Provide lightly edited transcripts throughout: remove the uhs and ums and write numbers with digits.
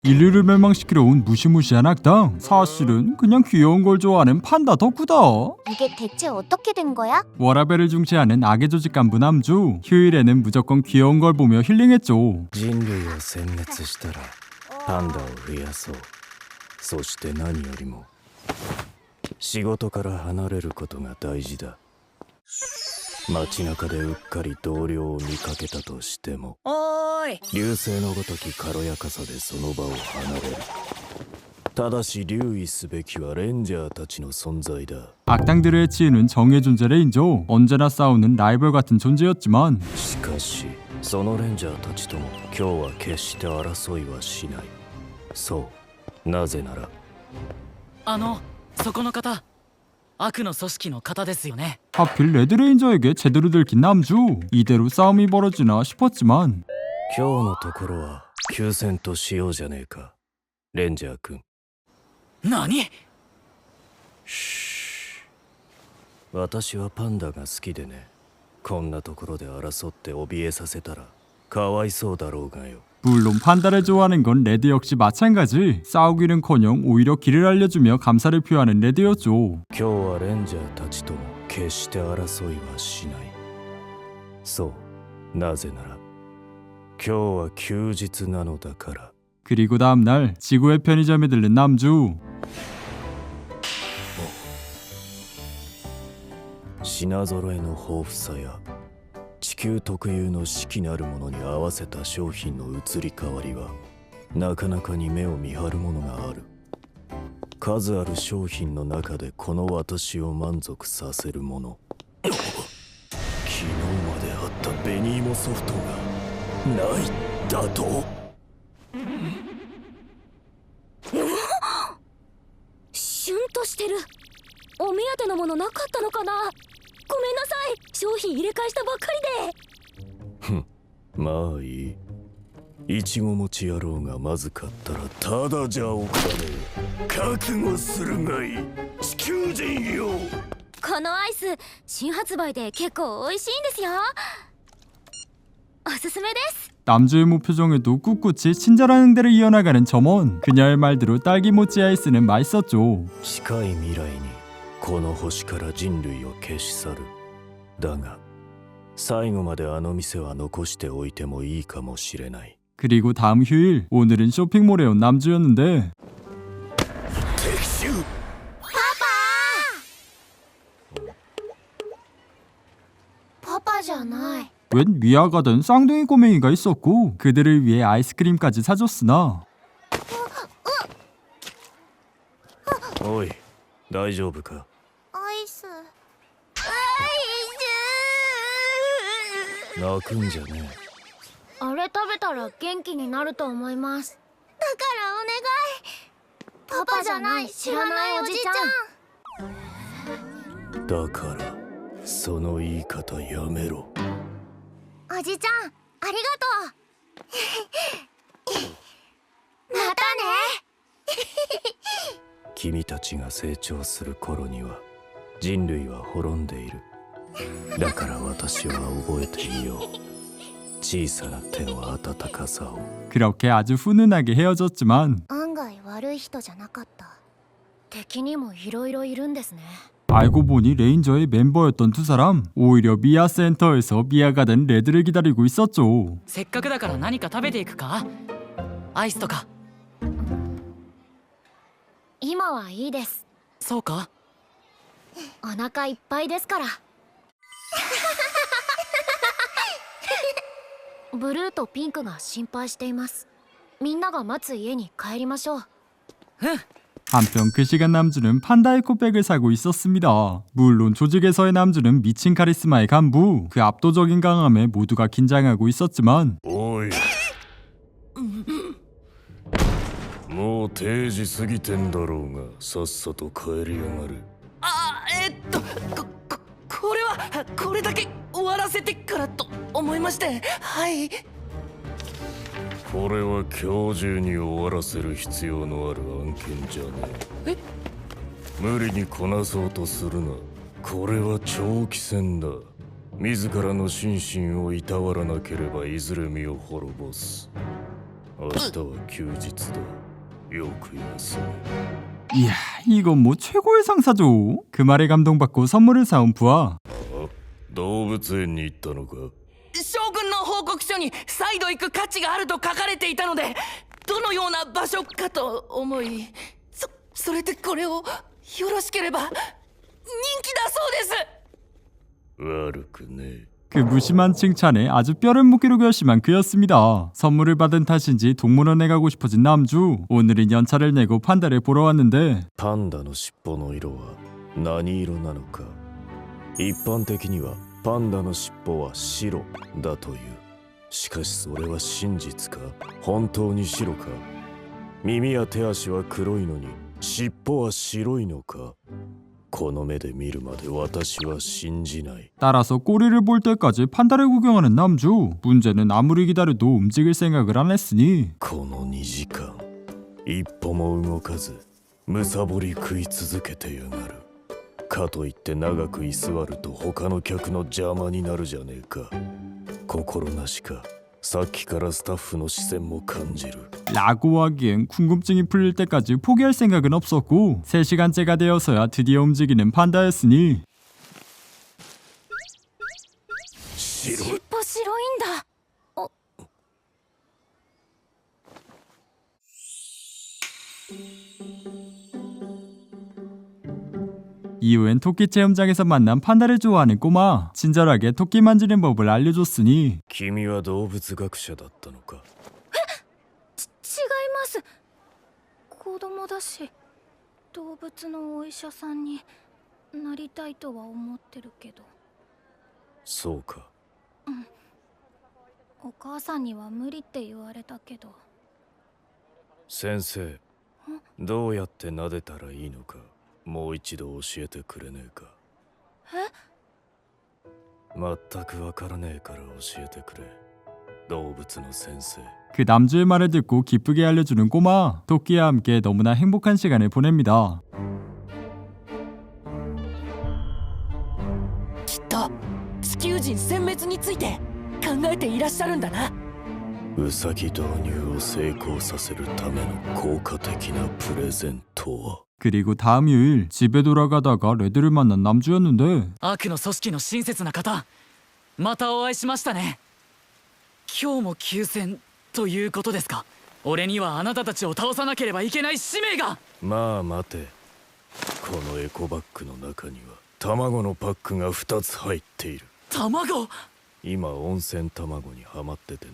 인류를 멸망시키러 온 무시무시한 악당. 사실은 그냥 귀여운 걸 좋아하는 판다 덕후다. 이게 대체 어떻게 된 거야? 워라벨을 중시하는 악의 조직 간부 남주. 휴일에는 무조건 귀여운 걸 보며 힐링했죠. 人類を殲滅したらパンダを増やそう。そして何よりも仕事から離れることが大事だ。街中でうっかり同僚を見かけたとしても、おーい、流星のごとき軽やかさでその場を離れる。ただし留意すべきはレンジャーたちの存在だ。 악당들을 해치우는 정의 존재 레인저. 언제나 싸우는 라이벌 같은 존재였지만 しかしそのレンジャーたちとも今日は決して争いはしない。そうなぜならそこの方、悪の組織の方ですよね。 하필 레드레인저에게 제대로 들킨 남주. 이대로 싸움이 벌어지나 싶었지만 今日のところは休戦としようじゃねえかレンジャー君。何？私はパンダが好きでね。こんなところで争って怯えさせたらかわいそうだろうがよ。 물론 판다를 좋아하는 건 레드 역시 마찬가지. 싸우기는커녕 오히려 길을 알려주며 감사를 표하는 레드였죠. 今日はレンジャーたちとも決して争いはしない。そうなぜなら今日は休日なのだから。 그리고 다음날 지구의 편의점에 들른 남주. 品揃えの豊富さや地球特有の四季なるものに合わせた商品の移り変わりはなかなかに目を見張るものがある。数ある商品の中でこの私を満足させるもの。昨日まであった紅芋ソフトがないだと。シュンとしてる。お目当てのものなかったのかな。ごめんなさい、商品入れ替えしたばっかりで。まあいい。いちご餅野郎がまずかったらただじゃおかねえ。覚悟するがいい地球人よ。このアイス新発売で結構美味しいんですよ。おすすめです。 남주의 무표정에도 꿋꿋이 친절한 응대를 이어나가는 점원. 그녀의 말대로 딸기 모찌 아이스는 맛있었죠. 近い未来にこの星から人類を消し去る。だが最後まであの店は残しておいてもいいかもしれない。 그리고 다음 휴일, 오늘은 쇼핑몰에 온 남주였는데 敵襲。パパじゃない。 웬 미아가 된 쌍둥이 꼬맹이가 있었고 그들을 위해 아이스크림까지 사줬으나 おい大丈夫か。アイス。泣くんじゃねえ。あれ食べたら元気になると思います。だからお願い。パパじゃない、知らないおじちゃん。だからその言い方やめろ。おじちゃん、ありがとう。またね。君たちが成長する頃には人類は滅んでいる。だから私は覚えていよう。小さな手の温かさを。 그렇게 아주 훈훈하게 헤어졌지만 案外悪い人じゃなかった。敵にもいろいろいるんですね。 알고 보니 레인저의 멤버였던 두 사람. 오히려 미아 센터에서 미아가 된 레드를 기다리고 있었죠. せっかくだから何か食べていくか？アイスとか。今はいいです。そうか？お腹いっぱいですから。ブルーとピンクが心配しています。みんなが待つ家に帰りましょう。 한편 그 시간 남주는 판다 에코백을 사고 있었습니다. 물론 조직에서의 남주는 미친 카리스마의 간부. 그 압도적인 강함에 모두가 긴장하고 있었지만 おいもう定時過ぎてんだろうがさっさと帰りやがる。これはこれだけ終わらせてからと思いまして。はい。これは今日中に終わらせる必要のある案件じゃねえ。無理にこなそうとするな。これは長期戦だ。自らの心身をいたわらなければいずれ身を滅ぼす。明日は休日だ。よく休め。 이야, 이건 뭐 최고의 상사죠. 그 말에 감동받고 선물을 사온 부하. 動物園に行ったのか。将軍の報告書に再度行く価値があると書かれていたので、どのような場所かと思い、それでこれをよろしければ。人気だそうです。悪くねえ。 그 무심한 칭찬에 아주 뼈를 묻기로 결심한 그였습니다. 선물을 받은 탓인지 동물원에 가고 싶어진 남주. 오늘은 연차를 내고 판다를 보러 왔는데 パンダの尻尾の色は何色なのか。一般的にはパンダの尻尾は白だという。しかしそれは真実か。本当に白か。耳や手足は黒いのに尻尾は白いのか。この目で見るまで私は信じない。 따라서 꼬리를 볼 때까지 판다를 구경하는 남주. 문제는 아무리 기다려도 움직일 생각을 안 했으니 この2時間一歩も動かずむさぼり食い続けてやがる。かといって長く居座ると他の客の邪魔になるじゃねえか。心なしか。さっきからスタッフの視線も感じる。 라고 하기엔 궁금증이 풀릴 때까지 포기할 생각은 없었고 3시간째가 되어서야 드디어 움직이는 판다였으니 白い。尻尾白いんだ。 이후엔 토끼 체험장에서 만난 판다를 좋아하는 꼬마. 친절하게 토끼 만지는 법을 알려줬으니 君は動物学者だったのか。違います。子供だし動物のお医者さんになりたいとは思ってるけど。そうか。お母さんには無理って言われたけど。先生、どうやって撫でたらいいのかもう一度教えてくれねえか。全くわからねえから教えてくれ。動物の先生。 그 남주의 말을 듣고 기쁘게 알려주는 꼬마. 토끼와 함께 너무나 행복한 시간을 보냅니다. きっと地球人殲滅について考えていらっしゃるんだな。ウサギ導入を成功させるための効果的なプレゼントは。 그리고 다음 휴일 집에 돌아가다가 레드를 만난 남주였는데 悪の組織の親切な方、またお会いしましたね。今日も休戦ということですか。俺にはあなたたちを倒さなければいけない使命が。まあ待て。このエコバッグの中には卵のパックが2つ入っている。卵。今温泉卵にハマっててな。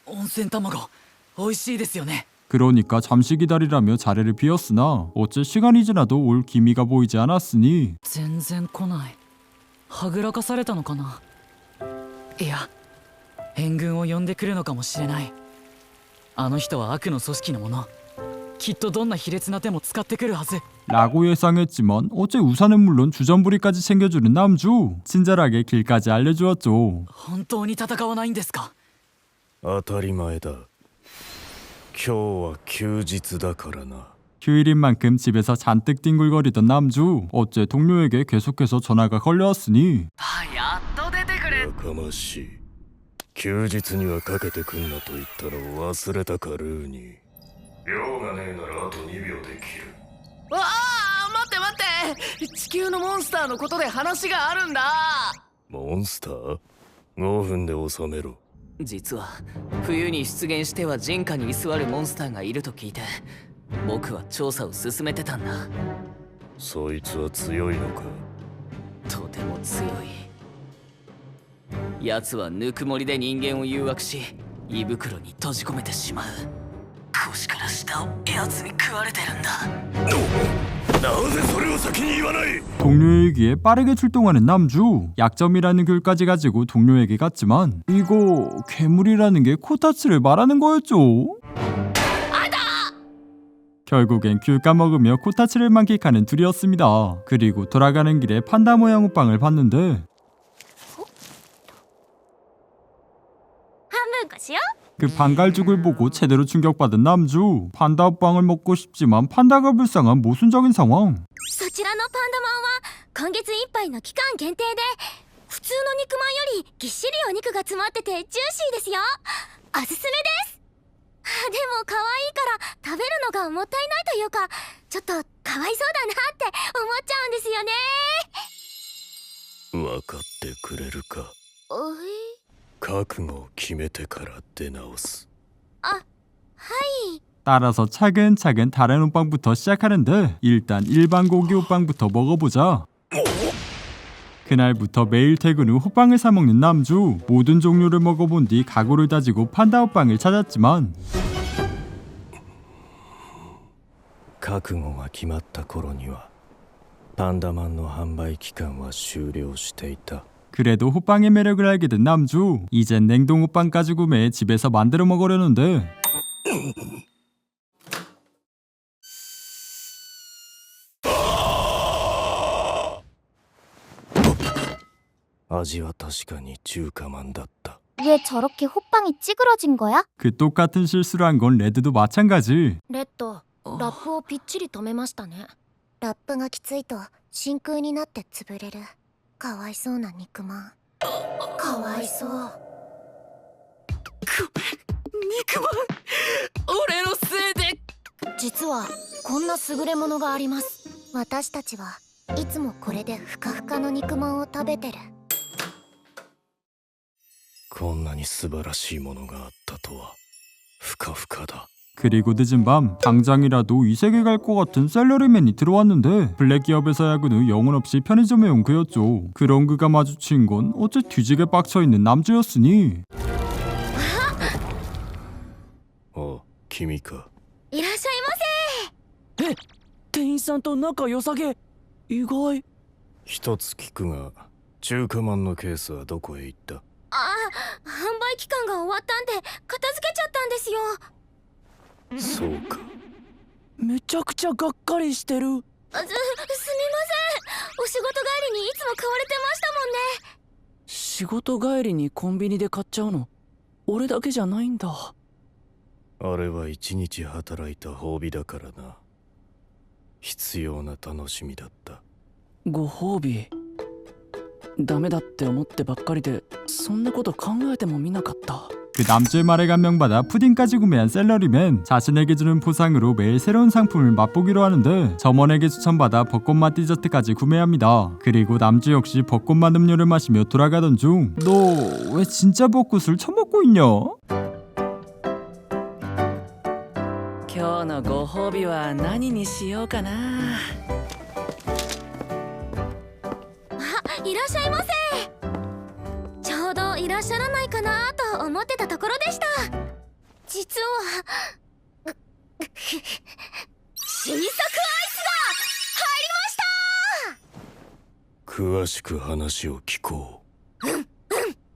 温泉卵美味しいですよね。 그러니까 잠시 기다리라며 자리를 비웠으나 어째 시간이 지나도 올 기미가 보이지 않았으니 全然来ない。はぐらかされたのかな。いや、援軍を呼んでくるのかもしれない。あの人は悪の組織のもの。きっとどんな卑劣な手も使ってくるはず。 라고 예상했지만 어째 우산은 물론 주전부리까지 챙겨주는 남주. 친절하게 길까지 알려주었죠. 本当に戦わないんですか。当たり前だ。今日は休日だからな。 휴일인 만큼 집에서 잔뜩 뒹굴거리던 남주. 어째 동료에게 계속해서 전화가 걸려왔으니 やっと出てくれ。やかましい。休日にはかけてくんなと言ったのを忘れたかルーに。用がねえならあと2秒で切る。わあ、待って待って。地球のモンスターのことで話があるんだ。モンスター ?5 分で収めろ。実は冬に出現しては人家に居座るモンスターがいると聞いて、僕は調査を進めてたんだ。そいつは強いのか。とても強い。奴はぬくもりで人間を誘惑し、胃袋に閉じ込めてしまう。腰から下を奴に食われてるんだ。なぜそれを先に言わない。 동료의 얘기에 빠르게 출동하는 남주. 약점이라는 귤까지 가지고 동료에게 갔지만 이거 괴물이라는 게 코타츠를 말하는 거였죠. 결국엔 귤 까먹으며 코타츠를 만끽하는 둘이었습니다. 그리고 돌아가는 길에 판다 모양 호빵을 봤는데 半分こしよ 그 반갈죽을 보고 제대로 충격받은 남주. 판다 호빵을 먹고 싶지만 판다가 불쌍한 모순적인 상황. う。そちらのパンダマンは今月いっぱいの期間限定で普通の肉まんよりぎっしりお肉が詰まっててジューシーですよ。おすすめです。も可愛いから食べるのがもったいないというか、ちょっとかわいそうだなって思っちゃうんですよね。分かってくれるか。覚悟を決めてから出直す。 따라서 차근차근 다른 호빵부터 시작하는데 일단 일반 고기 호빵부터 먹어보자. 그날부터 매일 퇴근 후 호빵을 사 먹는 남주. 모든 종류를 먹어본 뒤 각오를 다지고 판다 호빵을 찾았지만 覚悟が決まった頃にはパンダマンの販売期間は終了していた。 그래도 호빵의 매력을 알게 된 남주. 이젠 냉동 호빵까지 구매해 집에서 만들어 먹으려는데 味は確かに中華まんだった。 왜 저렇게 호빵이 찌그러진 거야? 그 똑같은 실수를 한 건 레드도 마찬가지. レッド、ラップをぴっちり止めましたね。ラップがきついと真空になって潰れる。かわいそうな肉まん。かわいそう。肉まん、俺のせいで。実はこんな優れものがあります。私たちはいつもこれでふかふかの肉まんを食べてる。こんなに素晴らしいものがあったとは。ふかふかだ。 그리고 늦은 밤 당장이라도 이 세계 갈 것 같은 샐러리맨이 들어왔는데 블랙 기업에서 야근 후 영혼 없이 편의점에 온 그였죠. 그런 그가 마주친 건 어째 뒤지게 빡쳐있는 남주였으니 お、君か。いらっしゃいませ。店員さんと仲良さげ。意外。一つ聞くが、中華まんのケースはどこへ行った？販売期間が終わったんで片付けちゃったんですよ。そうか。めちゃくちゃがっかりしてる。すみません。お仕事帰りにいつも買われてましたもんね。仕事帰りにコンビニで買っちゃうの俺だけじゃないんだ。あれは一日働いた褒美だからな。必要な楽しみだった。ご褒美。ダメだって思ってばっかりでそんなこと考えてもみなかった。 그 남주의 말에 감명받아 푸딩까지 구매한 샐러리맨. 자신에게 주는 보상으로 매일 새로운 상품을 맛보기로 하는데 점원에게 추천받아 벚꽃맛 디저트까지 구매합니다. 그리고 남주 역시 벚꽃맛 음료를 마시며 돌아가던 중 너 왜 진짜 벚꽃을 처먹고 있냐? 今日のご褒美は何にしようかな。いらっしゃいませ。ちょうどいらっしゃらないかなと思ってたところでした。実は新作アイスが入りました。詳しく話を聞こう。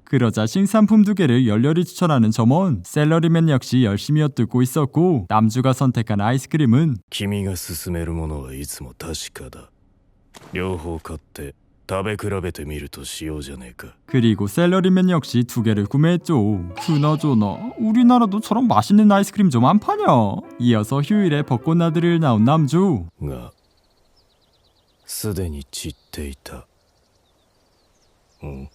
그러자 신상품 2개를 열렬히 추천하는 점원. 샐러리맨 역시 열심히 엿듣고 있었고 남주가 선택한 아이스크림은 君が勧めるものはいつも確かだ。両方買って食べ比べてみるとしようじゃねえか。 그리고 샐러리맨 역시 2개를 구매했죠. 그나저나 우리나라도 저런 맛있는 아이스크림 좀 안 파냐? 이어서 휴일에 벚꽃나들이를 나온 남주. がすでに散っていた。ん？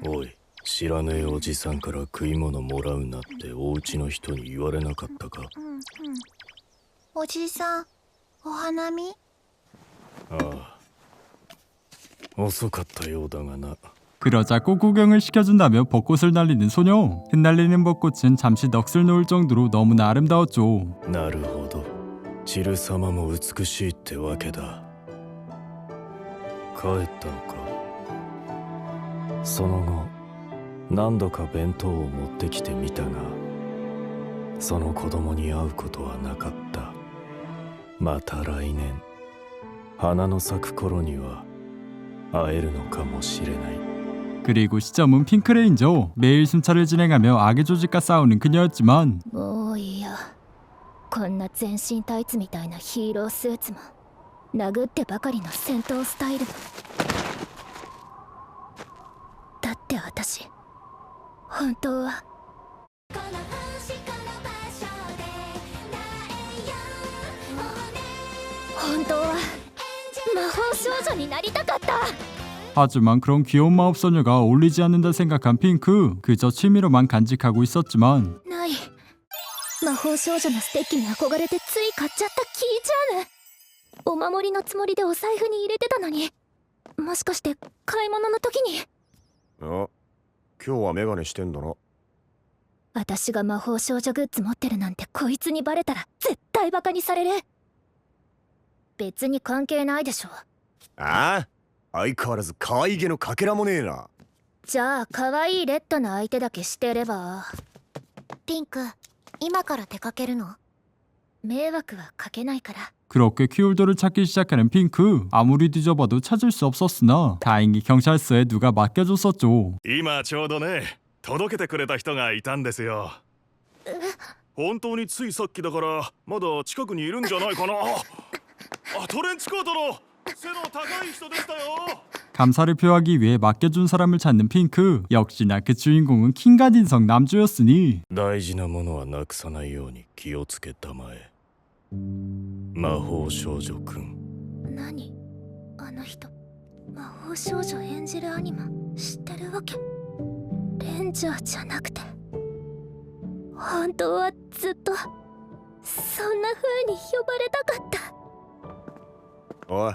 おい、知らねえおじさんから食い物もらうなってお家の人に言われなかったか？おじさん、お花見？ああ、遅かったようだがな。 그러자 꽃 구경을 시켜준다며 벚꽃을 날리는 소녀. 흩날리는 벚꽃은 잠시 넋을 놓을 정도로 너무나 아름다웠죠. なるほど。散る様も美しいってわけだ。帰ったのか。その後、何度か弁当を持ってきてみたが、その子供に会うことはなかった。また来年、花の咲く頃には会えるのかもしれない。 그리고 시점은 핑크레인저. 매일 순찰을 진행하며 악의 조직과 싸우는 그녀였지만 もういいや。こんな全身タイツみたいなヒーロースーツも殴ってばかりの戦闘スタイルも。だって私本当はこの星この場所で本当は魔法少女になりたかった。 하지만 그런 귀여운 마법소녀가 어울리지 않는다 생각한 핑크. 그저 취미로만 간직하고 있었지만 ない魔法少女のステッキに憧れてつい買っちゃったキーチャーム。お守りのつもりでお財布に入れてたのに、もしかして買い物の時に。あ、今日はメガネしてんだな。私が魔法少女グッズ持ってるなんてこいつにバレたら絶対バカにされる。別に関係ないでしょ。ああ、相変わらず可愛げのかけらもねえな。じゃあ可愛いレッドの相手だけしてれば。ピンク、今から出かけるの？迷惑はかけないから。 그렇게 키홀더를 찾기 시작하는 핑크. 아무리 뒤져봐도 찾을 수 없었으나 다행히 경찰서에 누가 맡겨줬었죠. 今ちょうどね、届けてくれた人がいたんですよ。本当についさっきだからまだ近くにいるんじゃないかな。あ、トレンチコートの背の高い人でしたよ。 감사를 표하기 위해 맡겨준 사람을 찾는 핑크. 역시나 그 주인공은 킹가딘성 남주였으니 大事なものはなくさないように気をつけたまえ。魔法少女くん。何あの人、魔法少女演じるアニマ知ってるわけ？レンジャーじゃなくて、本当はずっとそんな風に呼ばれたかった。おい、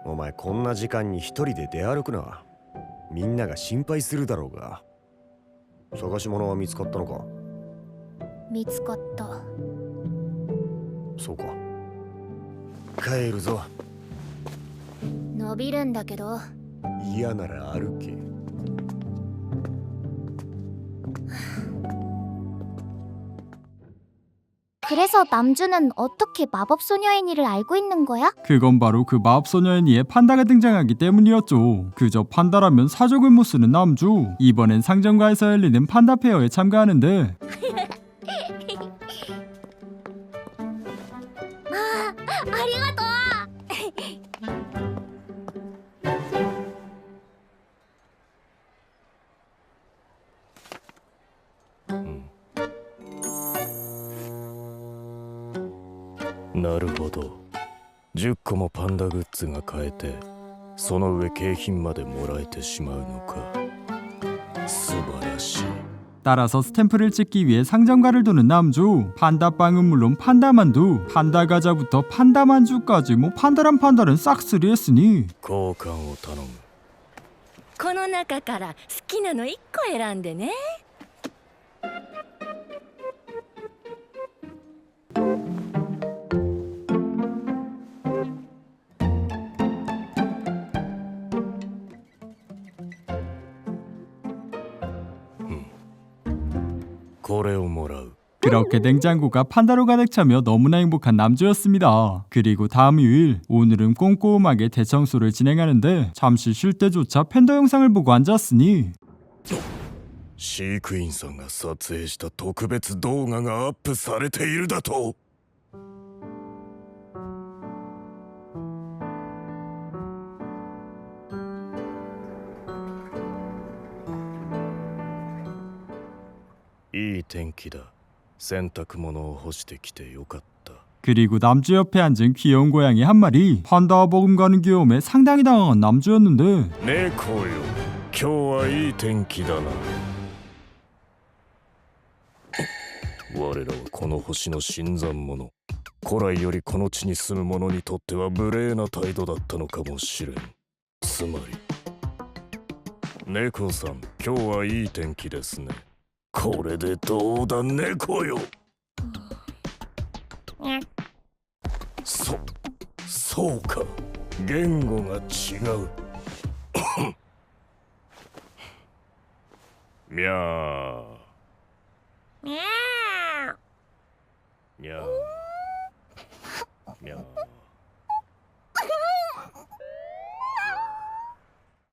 お前こんな時間に一人で出歩くな。みんなが心配するだろうが。探し物は見つかったのか？見つかった。そうか。帰るぞ。伸びるんだけど。嫌なら歩け。 그래서 남주는 어떻게 마법소녀의 일을 알고 있는 거야? 그건 바로 그 마법소녀 애니에 판다가 등장하기 때문이었죠. 그저 판다라면 사족을 못 쓰는 남주. 이번엔 상점가에서 열리는 판다 페어에 참가하는데 ありがとう。 なるほど。10個もパンダグッズが買えて、その上景品までもらえてしまうのか。素晴らしい。 따라서 스탬프를 찍기 위해 상점가를 도는 남주. 판다빵은 물론 판다만두, 판다과자부터 판다만주까지 뭐 판다란 판다는 싹쓸이 했으니 交換を頼む。この中から好きなの1個選んでね。これをもらう。 그렇게 냉장고가 판다로 가득 차며 너무나 행복한 남주였습니다. 그리고 다음 휴일, 오늘은 꼼꼼하게 대청소를 진행하는데 잠시 쉴 때조차 팬더 영상을 보고 앉았으니 飼育員さんが撮影した特別動画がアップされているだと。いい天気だ。洗濯物を干してきてよかった。 그리고 남주 옆에 앉은 귀여운 고양이 한 마리. 판다와 버금가는 귀여움에 상당히 당황한 남주였는데 猫よ、今日はいい天気だな。我らはこの星の新参者。古来よりこの地に住む者にとっては無礼な態度だったのかもしれん。つまり、猫さん、今日はいい天気ですね。これでどうだ、猫よ。そうか。言語が違う。みゃー。みゃー。みゃー。